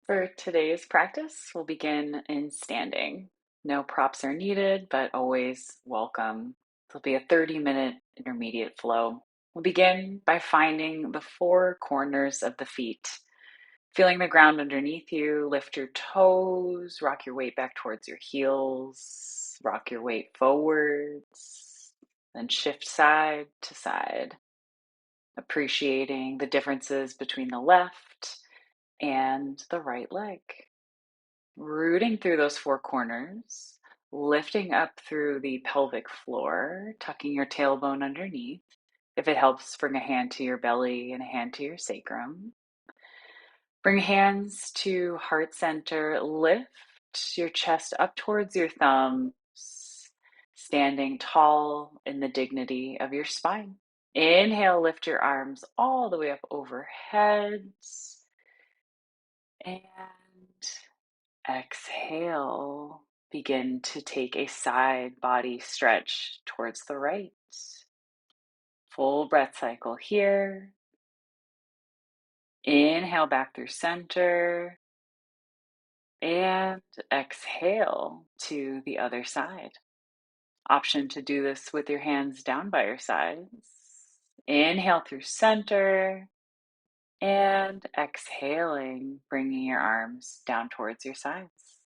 For today's practice, we'll begin in standing. No props are needed, but always welcome. There'll be a 30-minute intermediate flow. We'll begin by finding the four corners of the feet. Feeling the ground underneath you, lift your toes, rock your weight back towards your heels, rock your weight forwards, then shift side to side, appreciating the differences between the left and the right leg. Rooting through those four corners, lifting up through the pelvic floor, tucking your tailbone underneath. If it helps, bring a hand to your belly and a hand to your sacrum. Bring hands to heart center. Lift your chest up towards your thumbs, standing tall in the dignity of your spine. Inhale, lift your arms all the way up overhead. And exhale, begin to take a side body stretch towards the right. Full breath cycle here. Inhale back through center and exhale to the other side. Option to do this with your hands down by your sides. Inhale through center and exhaling, bringing your arms down towards your sides.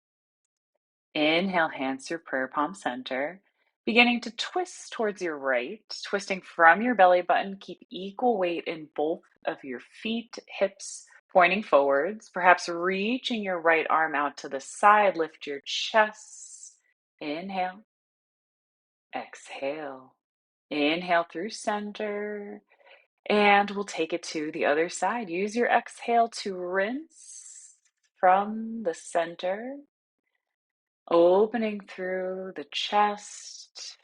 Inhale, hands through prayer palm center. Beginning to twist towards your right, twisting from your belly button. Keep equal weight in both of your feet, hips pointing forwards. Perhaps reaching your right arm out to the side. Lift your chest. Inhale, exhale. Inhale through center. And we'll take it to the other side. Use your exhale to rinse from the center. Opening through the chest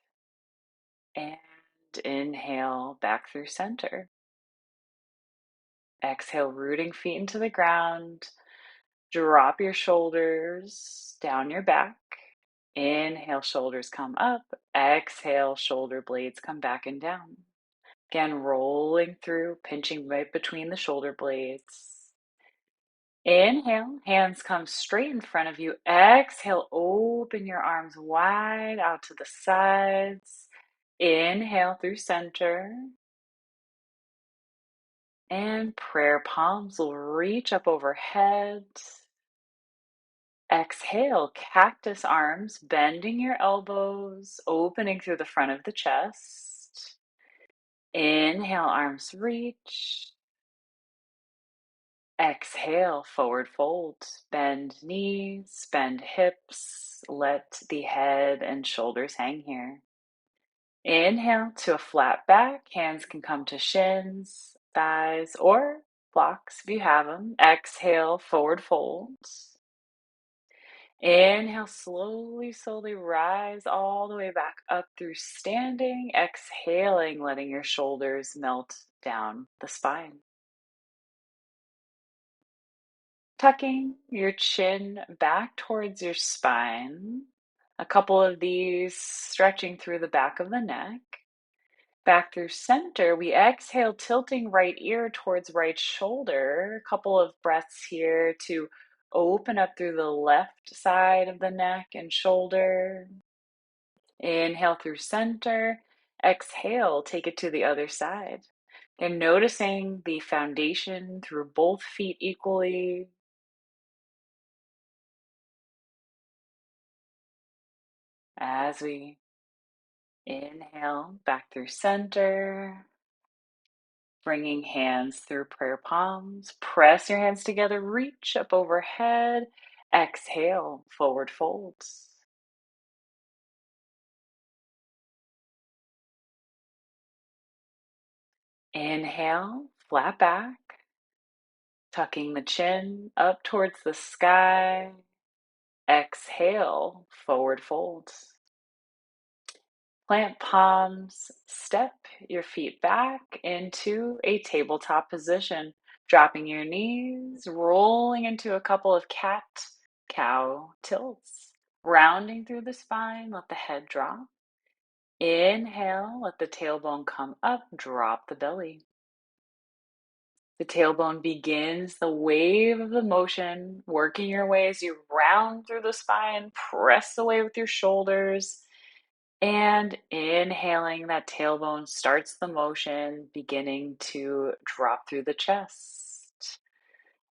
and inhale back through center. Exhale, rooting feet into the ground. Drop your shoulders down your back. Inhale, shoulders come up. Exhale, shoulder blades come back and down. Again, rolling through, pinching right between the shoulder blades. Inhale, hands come straight in front of you. Exhale, open your arms wide out to the sides. Inhale through center. And prayer palms will reach up overhead. Exhale, cactus arms, bending your elbows, opening through the front of the chest. Inhale, arms reach. Exhale, forward fold. Bend knees, bend hips. Let the head and shoulders hang here. Inhale to a flat back. Hands can come to shins, thighs, or blocks if you have them. Exhale, forward fold. Inhale, slowly, slowly rise all the way back up through standing. Exhaling, letting your shoulders melt down the spine. Tucking your chin back towards your spine. A couple of these stretching through the back of the neck. Back through center, we exhale, tilting right ear towards right shoulder. A couple of breaths here to open up through the left side of the neck and shoulder. Inhale through center. Exhale, take it to the other side. And noticing the foundation through both feet equally. As we inhale back through center, bringing hands through prayer palms. Press your hands together, reach up overhead. Exhale, forward folds. Inhale, flat back, tucking the chin up towards the sky. Exhale, forward folds. Plant palms, step your feet back into a tabletop position, dropping your knees, rolling into a couple of cat-cow tilts. Rounding through the spine, let the head drop. Inhale, let the tailbone come up, drop the belly. The tailbone begins the wave of the motion, working your way as you round through the spine, press away with your shoulders, and inhaling, that tailbone starts the motion, beginning to drop through the chest.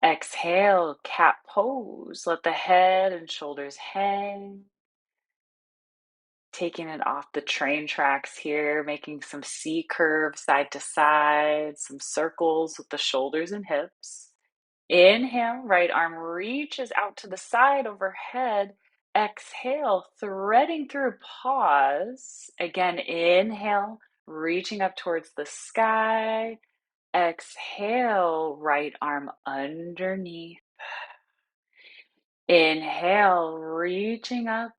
Exhale, cat pose. Let the head and shoulders hang. Taking it off the train tracks here, making some C curves side to side, some circles with the shoulders and hips. Inhale, right arm reaches out to the side overhead. Exhale, threading through, pause. Again, inhale, reaching up towards the sky. Exhale, right arm underneath. Inhale, reaching up.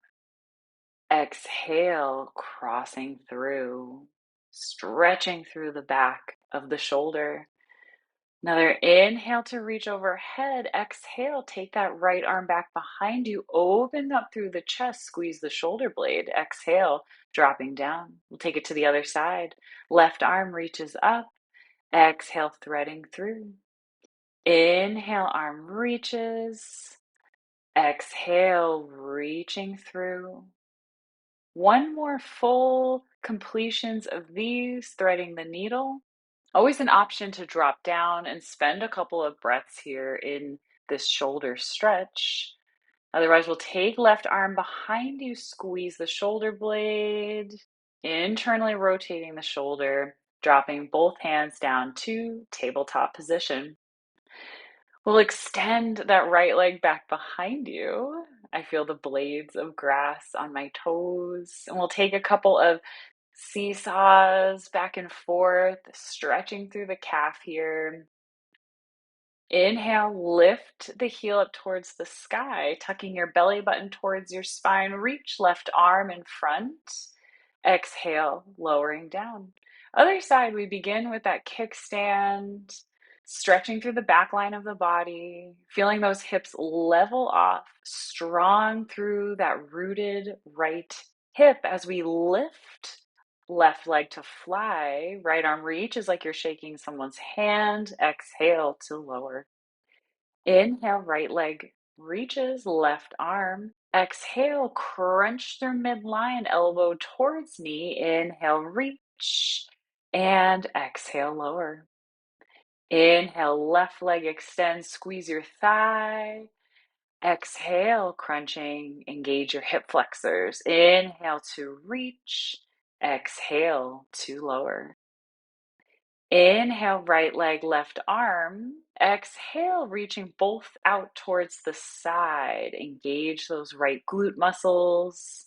Exhale, crossing through, stretching through the back of the shoulder. Another inhale to reach overhead. Exhale, take that right arm back behind you. Open up through the chest, squeeze the shoulder blade. Exhale, dropping down. We'll take it to the other side. Left arm reaches up. Exhale, threading through. Inhale, arm reaches. Exhale, reaching through. One more full completions of these, threading the needle. Always an option to drop down and spend a couple of breaths here in this shoulder stretch. Otherwise, we'll take left arm behind you, squeeze the shoulder blade, internally rotating the shoulder, dropping both hands down to tabletop position. We'll extend that right leg back behind you. I feel the blades of grass on my toes. And we'll take a couple of seesaws back and forth, stretching through the calf here. Inhale, lift the heel up towards the sky, tucking your belly button towards your spine. Reach left arm in front. Exhale, lowering down. Other side, we begin with that kickstand, stretching through the back line of the body, feeling those hips level off, strong through that rooted right hip as we lift left leg to fly. Right arm reaches like you're shaking someone's hand. Exhale to lower. Inhale, right leg reaches, left arm. Exhale, crunch through midline, elbow towards knee. Inhale, reach. And exhale, lower. Inhale, left leg extends, squeeze your thigh. Exhale, crunching, engage your hip flexors. Inhale to reach. Exhale to lower. Inhale, right leg, left arm. Exhale, reaching both out towards the side. Engage those right glute muscles.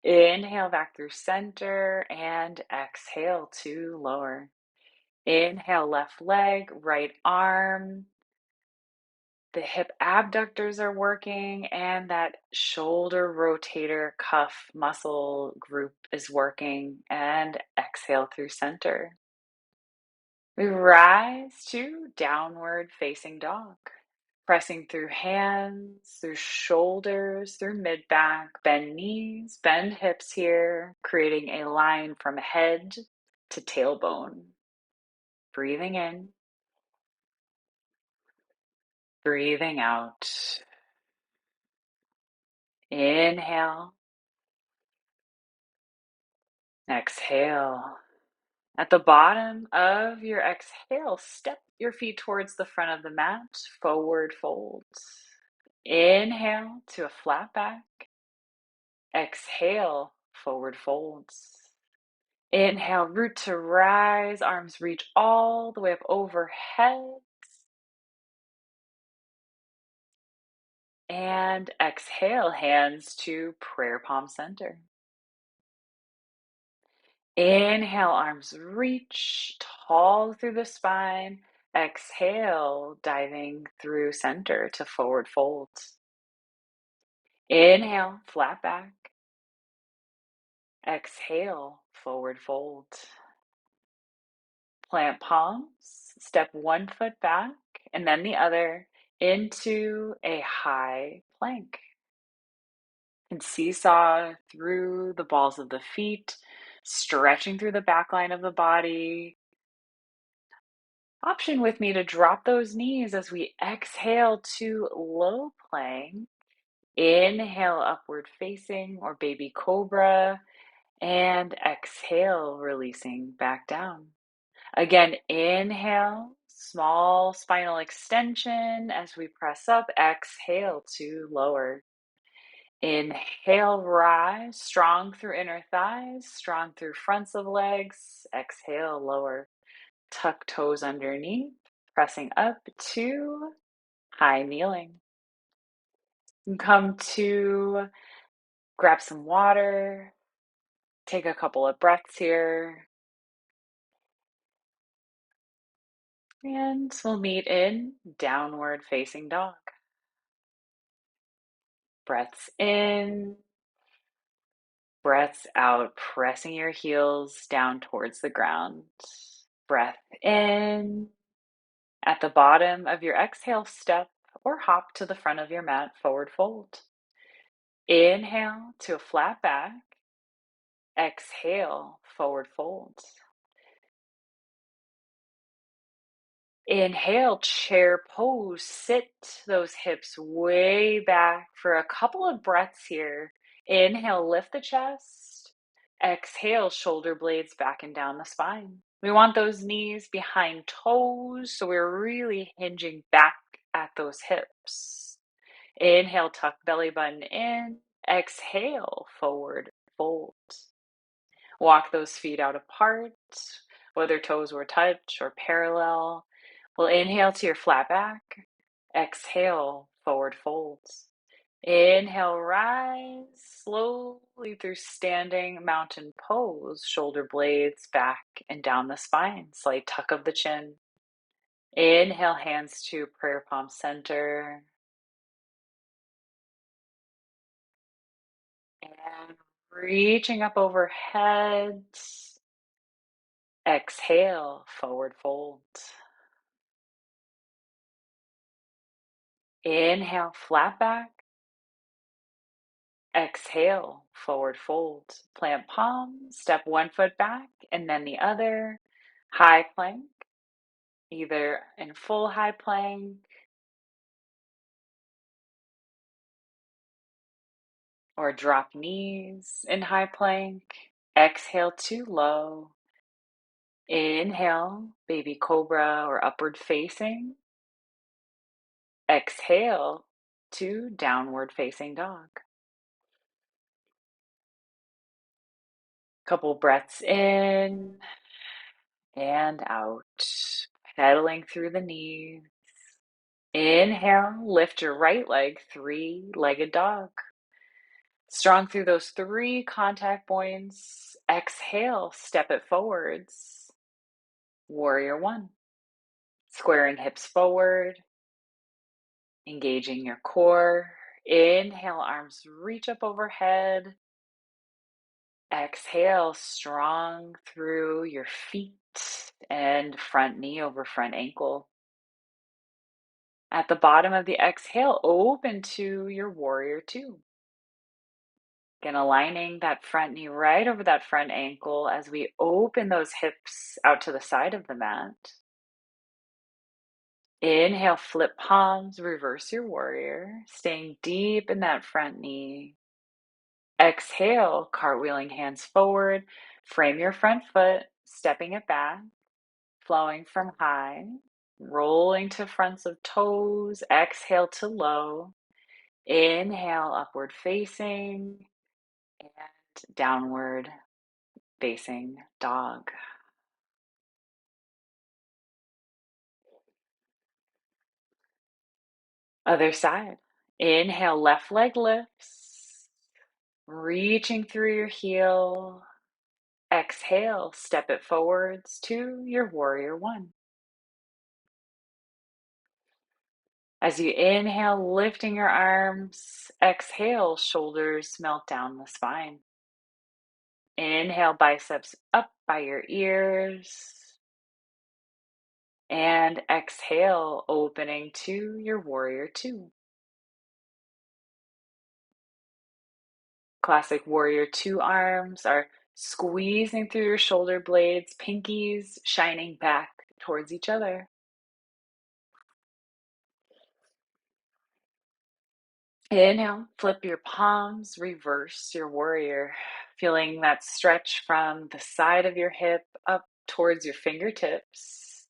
Inhale back through center and exhale to lower. Inhale, left leg, right arm. The hip abductors are working and that shoulder rotator cuff muscle group is working. And exhale through center. We rise to downward facing dog. Pressing through hands, through shoulders, through mid back, bend knees, bend hips here, creating a line from head to tailbone. Breathing in, breathing out. Inhale, exhale. At the bottom of your exhale, step your feet towards the front of the mat, forward fold. Inhale to a flat back. Exhale, forward folds. Inhale, root to rise, arms reach all the way up overhead. And exhale, hands to prayer palm center. Inhale, arms reach tall through the spine. Exhale, diving through center to forward fold. Inhale, flat back. Exhale, forward fold. Plant palms, step one foot back and then the other into a high plank. And seesaw through the balls of the feet, stretching through the back line of the body. Option with me to drop those knees as we exhale to low plank. Inhale, upward facing or baby cobra, and exhale, releasing back down. Again, inhale, small spinal extension as we press up. Exhale to lower. Inhale, rise, strong through inner thighs, strong through fronts of legs. Exhale, lower. Tuck toes underneath, pressing up to high kneeling. And come to grab some water, take a couple of breaths here, and we'll meet in downward facing dog. Breaths in, breaths out, pressing your heels down towards the ground. Breath in. At the bottom of your exhale, step or hop to the front of your mat, forward fold. Inhale to a flat back. Exhale, forward fold. Inhale, chair pose. Sit those hips way back for a couple of breaths here. Inhale, lift the chest. Exhale, shoulder blades back and down the spine. We want those knees behind toes, so we're really hinging back at those hips. Inhale, tuck belly button in. Exhale, forward fold. Walk those feet out apart, whether toes were touch or parallel. We'll inhale to your flat back. Exhale, forward folds. Inhale, rise slowly through standing mountain pose. Shoulder blades back and down the spine. Slight tuck of the chin. Inhale, hands to prayer palm center. And reaching up overhead. Exhale, forward fold. Inhale, flat back. Exhale, forward fold. Plant palms, step one foot back and then the other. High plank, either in full high plank or drop knees in high plank. Exhale to low. Inhale, baby cobra or upward facing. Exhale to downward facing dog. Couple breaths in and out, pedaling through the knees. Inhale, lift your right leg, three-legged dog. Strong through those three contact points. Exhale, step it forwards. Warrior one. Squaring hips forward, engaging your core. Inhale, arms reach up overhead. Exhale, strong through your feet and front knee over front ankle. At the bottom of the exhale, open to your warrior two. Again, aligning that front knee right over that front ankle as we open those hips out to the side of the mat. Inhale, flip palms, reverse your warrior, staying deep in that front knee. Exhale, cartwheeling hands forward, frame your front foot, stepping it back, flowing from high, rolling to fronts of toes. Exhale to low. Inhale, upward facing and downward facing dog. Other side. Inhale, left leg lifts, reaching through your heel. Exhale, step it forwards to your warrior one. As you inhale, lifting your arms. Exhale, shoulders melt down the spine. Inhale, biceps up by your ears. And exhale, opening to your warrior two. Classic warrior two arms are squeezing through your shoulder blades, pinkies shining back towards each other. Inhale, flip your palms, reverse your warrior, feeling that stretch from the side of your hip up towards your fingertips.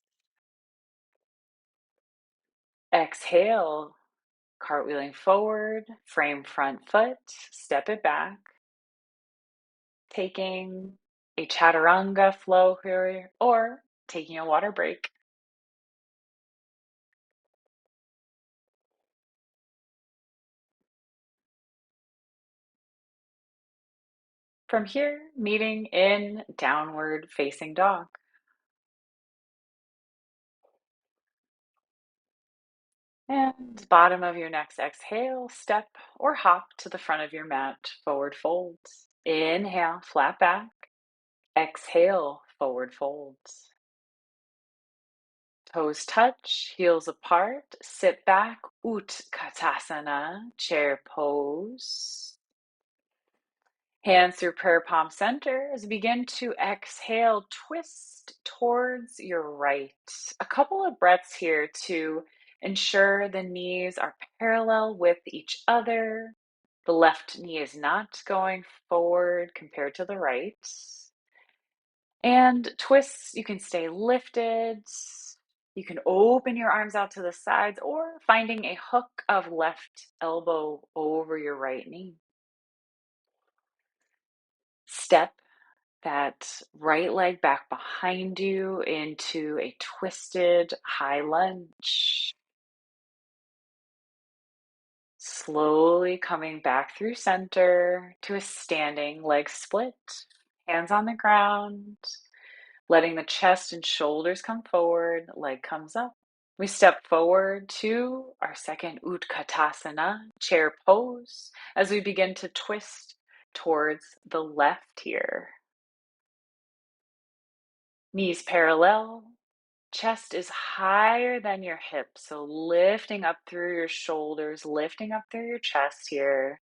Exhale, cartwheeling forward, frame front foot, step it back, taking a chaturanga flow here or taking a water break. From here, meeting in downward facing dog. And bottom of your next exhale, step or hop to the front of your mat, forward fold. Inhale, flat back. Exhale, forward folds. Toes touch, heels apart. Sit back, Utkatasana, chair pose. Hands through prayer palm center as you begin to exhale, twist towards your right. A couple of breaths here to ensure the knees are parallel with each other. The left knee is not going forward compared to the right. And twists, you can stay lifted. You can open your arms out to the sides or finding a hook of left elbow over your right knee. Step that right leg back behind you into a twisted high lunge. Slowly coming back through center to a standing leg split. Hands on the ground, letting the chest and shoulders come forward, leg comes up. We step forward to our second Utkatasana, chair pose, as we begin to twist towards the left here. Knees parallel, chest is higher than your hips, so lifting up through your shoulders, lifting up through your chest here.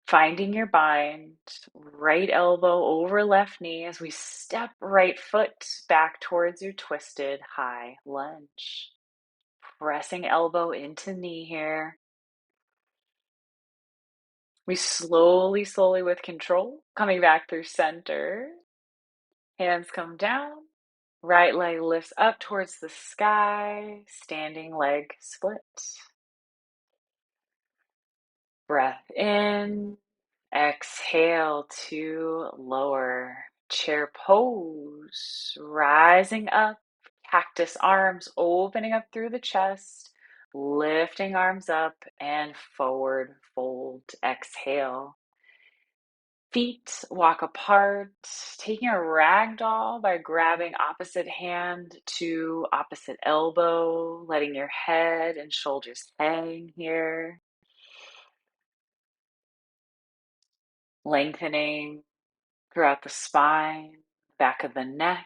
Finding your bind, right elbow over left knee as we step right foot back towards your twisted high lunge. Pressing elbow into knee here. We slowly with control, coming back through center. Hands come down. Right leg lifts up towards the sky, standing leg split. Breath in, exhale to lower. Chair pose, rising up, cactus arms opening up through the chest, lifting arms up and forward fold. Exhale. Feet walk apart, taking a ragdoll by grabbing opposite hand to opposite elbow, letting your head and shoulders hang here, lengthening throughout the spine, back of the neck,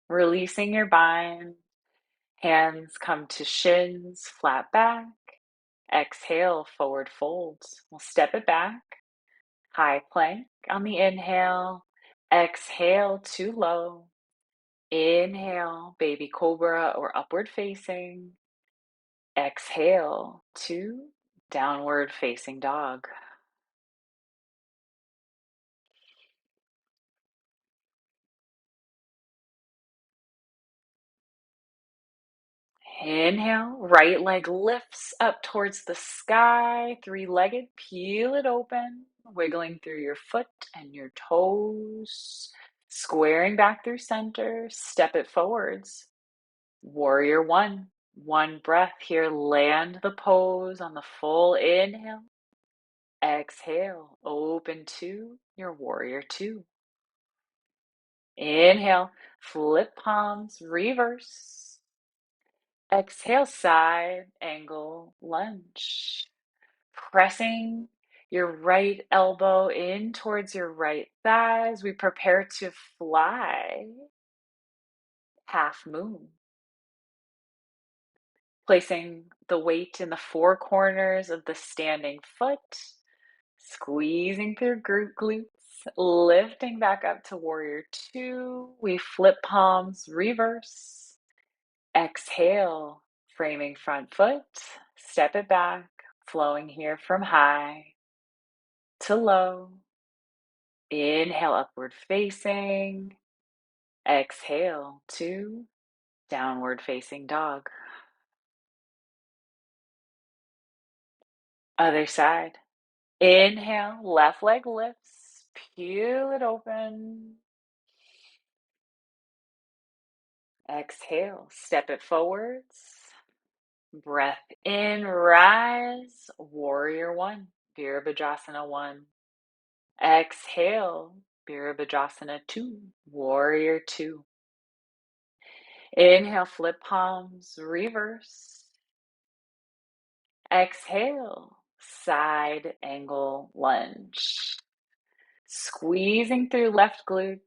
releasing your bind. Hands come to shins, flat back. Exhale, forward folds. We'll step it back. High plank on the inhale. Exhale to low. Inhale, baby cobra or upward facing. Exhale to downward facing dog. Inhale, right leg lifts up towards the sky, three-legged, peel it open, wiggling through your foot and your toes, squaring back through center, step it forwards. Warrior one breath here, land the pose on the full inhale. Exhale, open to your warrior two. Inhale, flip palms, reverse. Exhale, side angle lunge. Pressing your right elbow in towards your right thigh as we prepare to fly. Half moon. Placing the weight in the four corners of the standing foot. Squeezing through glutes, lifting back up to warrior two. We flip palms, reverse. Exhale, Framing front foot, step it back, flowing here from high to low. Inhale, upward facing. Exhale to downward facing dog. Other side. Inhale, left leg lifts, peel it open. Exhale, step it forwards. Breath in, rise, warrior one, Virabhadrasana one. Exhale, Virabhadrasana two, warrior two. Inhale, flip palms, reverse. Exhale, side angle lunge. Squeezing through left glutes.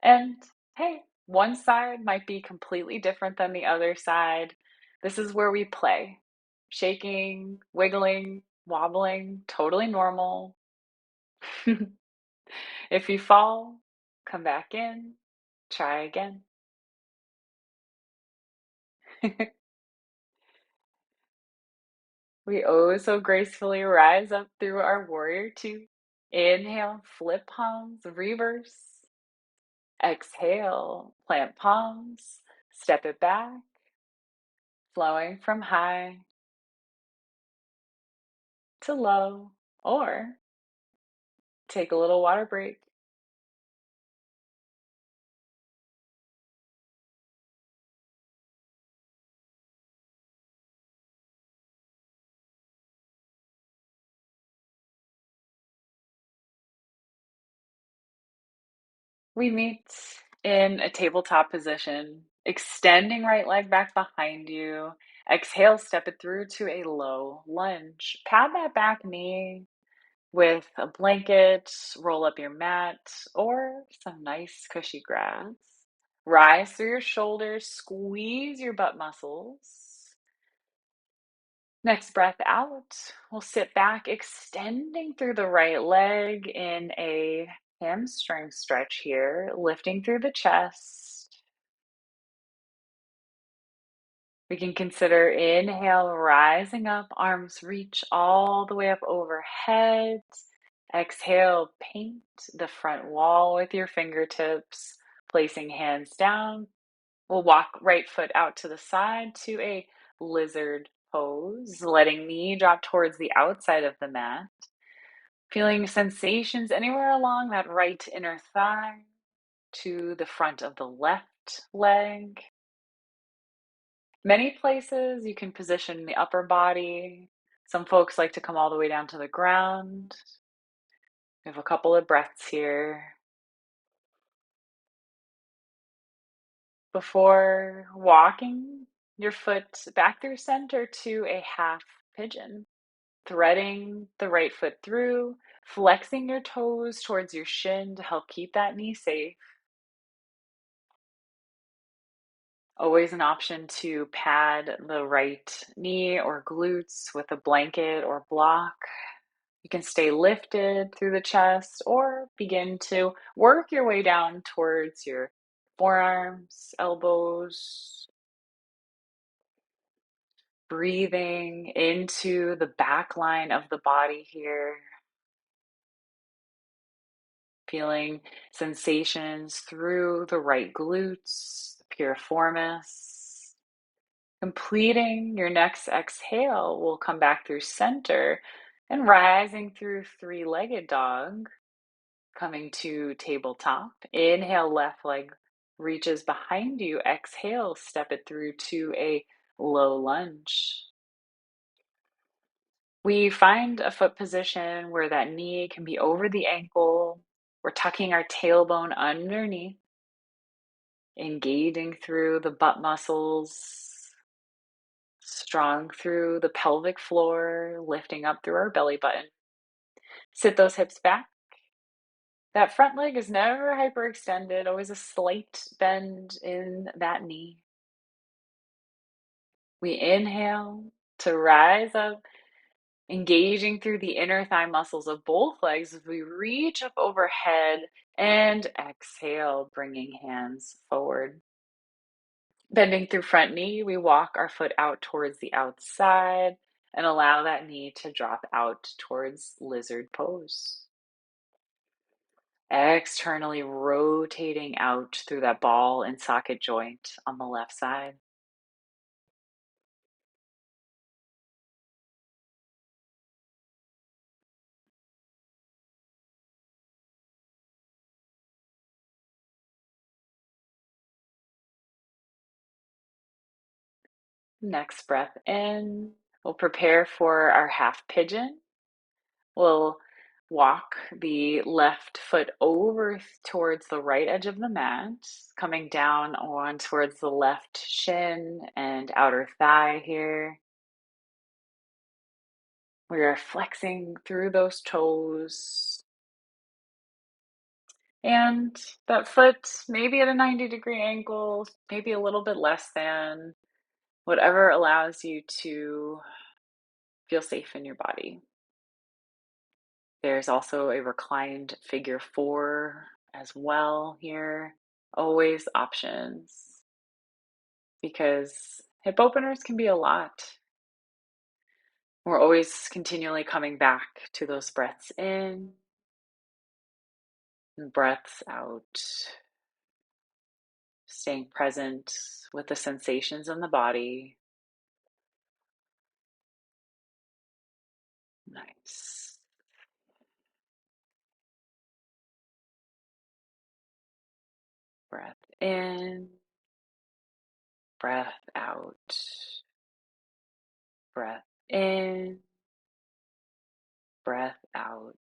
And hey, one side might be completely different than the other side. This is where we play. Shaking, wiggling, wobbling, totally normal. If you fall, come back in, try again. We oh so gracefully rise up through our warrior two. Inhale, flip palms, reverse. Exhale, plant palms, step it back, flowing from high to low, or take a little water break. We meet in a tabletop position, extending right leg back behind you. Exhale, step it through to a low lunge. Pad that back knee with a blanket, roll up your mat, or some nice cushy grass. Rise through your shoulders, squeeze your butt muscles. Next breath out, we'll sit back, extending through the right leg in a hamstring stretch here, lifting through the chest. We can consider inhale, rising up, arms reach all the way up overhead. Exhale, paint the front wall with your fingertips, placing hands down. We'll walk right foot out to the side to a lizard pose, letting knee drop towards the outside of the mat. Feeling sensations anywhere along that right inner thigh to the front of the left leg. Many places you can position the upper body. Some folks like to come all the way down to the ground. We have a couple of breaths here before walking your foot back through center to a half pigeon. Threading the right foot through, flexing your toes towards your shin to help keep that knee safe. Always an option to pad the right knee or glutes with a blanket or block. You can stay lifted through the chest or begin to work your way down towards your forearms, elbows, breathing into the back line of the body here. Feeling sensations through the right glutes, the piriformis. Completing your next exhale, we'll come back through center and rising through three-legged dog, coming to tabletop. Inhale, left leg reaches behind you. Exhale, step it through to a low lunge. We find a foot position where that knee can be over the ankle. We're tucking our tailbone underneath, engaging through the butt muscles, strong through the pelvic floor, lifting up through our belly button. Sit those hips back. That front leg is never hyperextended, always a slight bend in that knee. We inhale to rise up, engaging through the inner thigh muscles of both legs as we reach up overhead, and exhale, bringing hands forward. Bending through front knee, we walk our foot out towards the outside and allow that knee to drop out towards lizard pose. Externally rotating out through that ball and socket joint on the left side. Next breath in. We'll prepare for our half pigeon. We'll walk the left foot over towards the right edge of the mat, coming down on towards the left shin and outer thigh here. We are flexing through those toes. And that foot maybe at a 90-degree angle, maybe a little bit less than, whatever allows you to feel safe in your body. There's also a reclined figure four as well here. Always options because hip openers can be a lot. We're always continually coming back to those breaths in and breaths out, staying present with the sensations in the body. Nice. Breath in, breath out, breath in, breath out.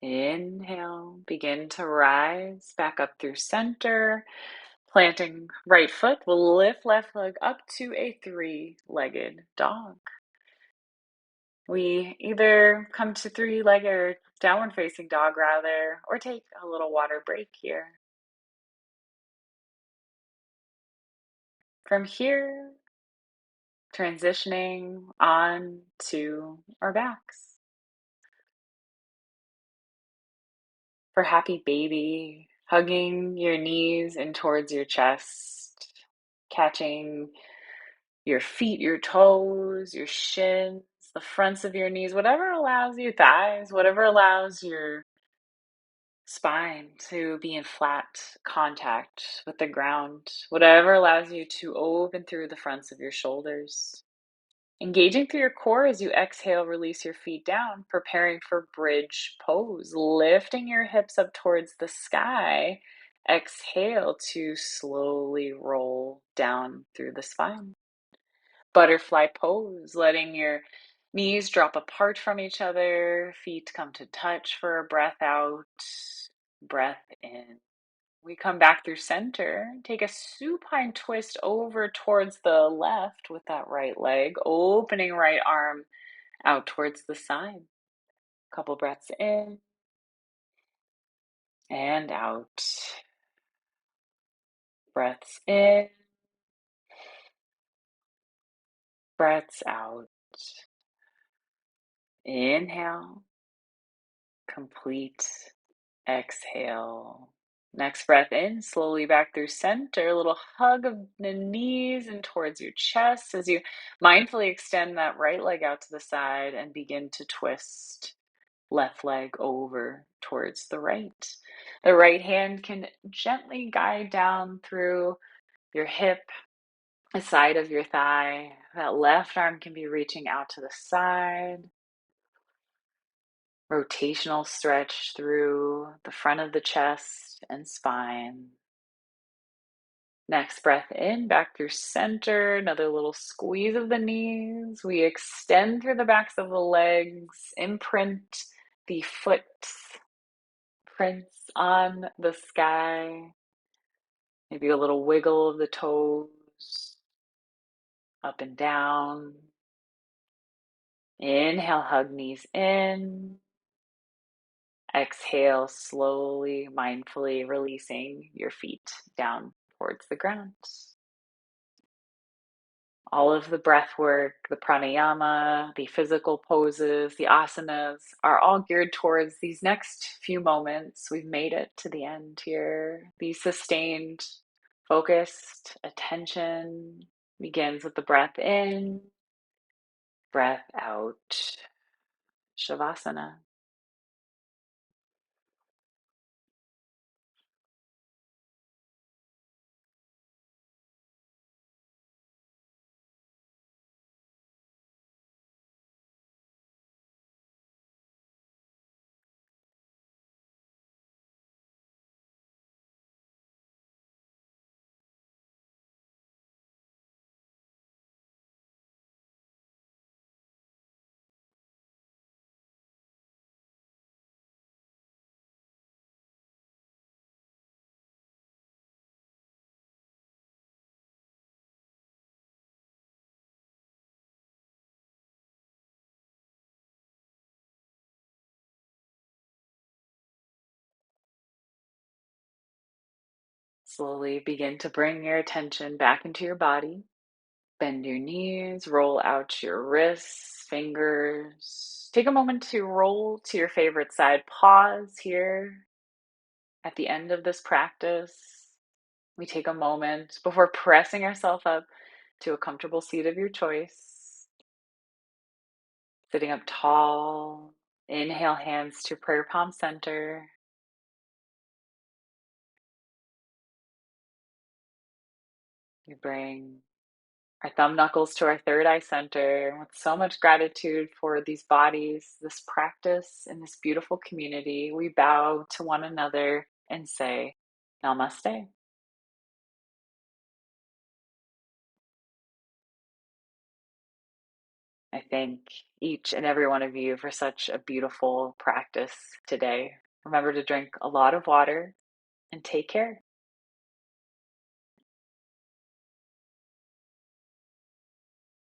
Inhale, begin to rise back up through center. Planting right foot, we'll lift left leg up to a three-legged dog. We either come to three-legged or downward facing dog rather, or take a little water break here. From here, transitioning on to our backs. For happy baby, hugging your knees in towards your chest, catching your feet, your toes, your shins, the fronts of your knees, whatever allows your thighs, whatever allows your spine to be in flat contact with the ground, whatever allows you to open through the fronts of your shoulders. Engaging through your core as you exhale, release your feet down, preparing for bridge pose, lifting your hips up towards the sky. Exhale to slowly roll down through the spine. Butterfly pose, letting your knees drop apart from each other, feet come to touch for a breath out, breath in. We come back through center, take a supine twist over towards the left with that right leg, opening right arm out towards the side. Couple breaths in and out. Breaths in, breaths out. Inhale, complete exhale. Next breath in, slowly back through center. A little hug of the knees and towards your chest as you mindfully extend that right leg out to the side and begin to twist left leg over towards the right. The right hand can gently guide down through your hip, the side of your thigh. That left arm can be reaching out to the side. Rotational stretch through the front of the chest and spine. Next breath in, back through center, another little squeeze of the knees. We extend through the backs of the legs, imprint the footprints on the sky. Maybe a little wiggle of the toes, up and down. Inhale, hug knees in. Exhale, slowly, mindfully releasing your feet down towards the ground. All of the breath work, the pranayama, the physical poses, the asanas are all geared towards these next few moments. We've made it to the end here. These sustained Focused attention begins with the breath in, breath out. Shavasana. Slowly begin to bring your attention back into your body. Bend your knees, roll out your wrists, fingers. Take a moment to roll to your favorite side. Pause here at the end of this practice. We take a moment before pressing ourselves up to a comfortable seat of your choice. Sitting up tall. Inhale, hands to prayer palm center. We bring our thumb knuckles to our third eye center with so much gratitude for these bodies, this practice, and this beautiful community. We bow to one another and say, Namaste. I thank each and every one of you for such a beautiful practice today. Remember to drink a lot of water and take care.